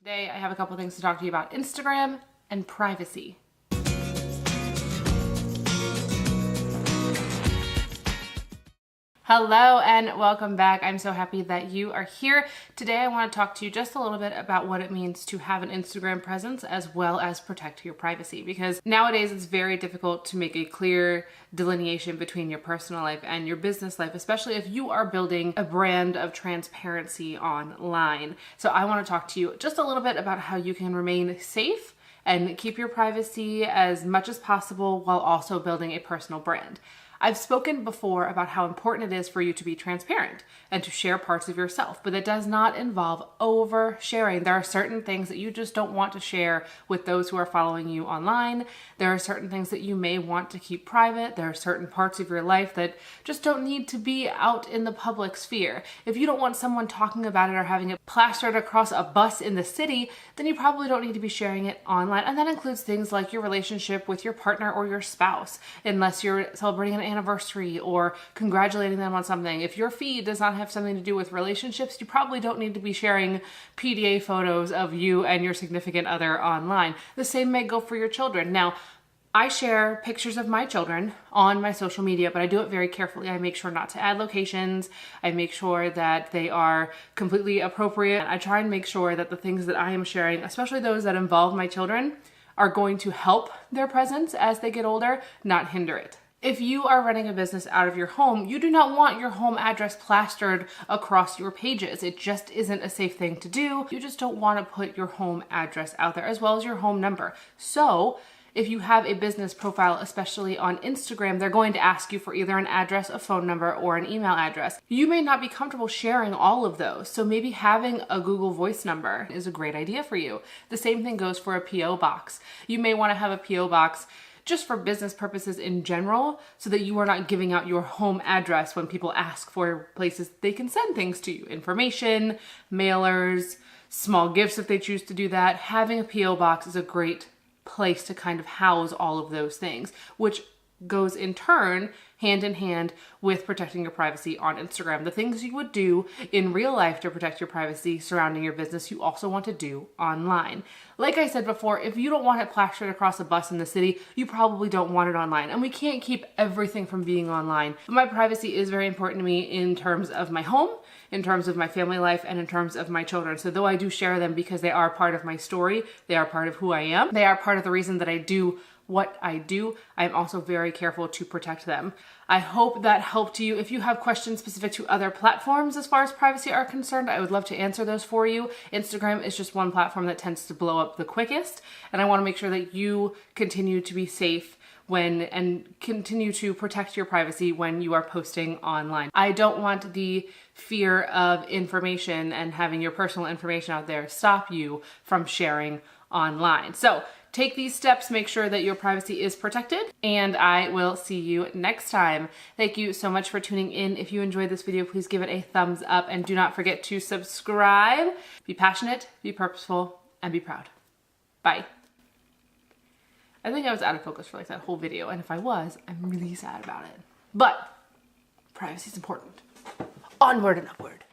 Today, I have a couple things to talk to you about Instagram and privacy. Hello and welcome back. I'm so happy that you are here. Today I want to talk to you just a little bit about what it means to have an Instagram presence as well as protect your privacy, because nowadays it's very difficult to make a clear delineation between your personal life and your business life, especially if you are building a brand of transparency online. So I want to talk to you just a little bit about how you can remain safe and keep your privacy as much as possible while also building a personal brand. I've spoken before about how important it is for you to be transparent and to share parts of yourself, but it does not involve oversharing. There are certain things that you just don't want to share with those who are following you online. There are certain things that you may want to keep private. There are certain parts of your life that just don't need to be out in the public sphere. If you don't want someone talking about it or having it plastered across a bus in the city, then you probably don't need to be sharing it online. And that includes things like your relationship with your partner or your spouse, unless you're celebrating an anniversary or congratulating them on something. If your feed does not have something to do with relationships, you probably don't need to be sharing PDA photos of you and your significant other online. The same may go for your children. Now, I share pictures of my children on my social media, but I do it very carefully. I make sure not to add locations. I make sure that they are completely appropriate. I try and make sure that the things that I am sharing, especially those that involve my children, are going to help their presence as they get older, not hinder it. If you are running a business out of your home, you do not want your home address plastered across your pages. It just isn't a safe thing to do. You just don't want to put your home address out there, as well as your home number. So if you have a business profile, especially on Instagram, they're going to ask you for either an address, a phone number, or an email address. You may not be comfortable sharing all of those, so maybe having a Google Voice number is a great idea for you. The same thing goes for a PO box. You may want to have a PO box just for business purposes in general, so that you are not giving out your home address when people ask for places they can send things to you. Information, mailers, small gifts if they choose to do that. Having a PO box is a great place to kind of house all of those things, which goes in turn hand in hand with protecting your privacy on Instagram. The things you would do in real life to protect your privacy surrounding your business, you also want to do online. Like I said before, if you don't want it plastered across a bus in the city, you probably don't want it online. And we can't keep everything from being online. But my privacy is very important to me in terms of my home, in terms of my family life, and in terms of my children. So though I do share them because they are part of my story, they are part of who I am, they are part of the reason that I do what I do, I'm also very careful to protect them. I hope that helped you. If you have questions specific to other platforms as far as privacy are concerned, I would love to answer those for you. Instagram is just one platform that tends to blow up the quickest, and I want to make sure that you continue to be safe and continue to protect your privacy when you are posting online. I don't want the fear of information and having your personal information out there stop you from sharing online. So take these steps, make sure that your privacy is protected, and I will see you next time. Thank you so much for tuning in. If you enjoyed this video, please give it a thumbs up and do not forget to subscribe. Be passionate, be purposeful, and be proud. Bye. I think I was out of focus for like that whole video, and if I was, I'm really sad about it. But privacy is important. Onward and upward.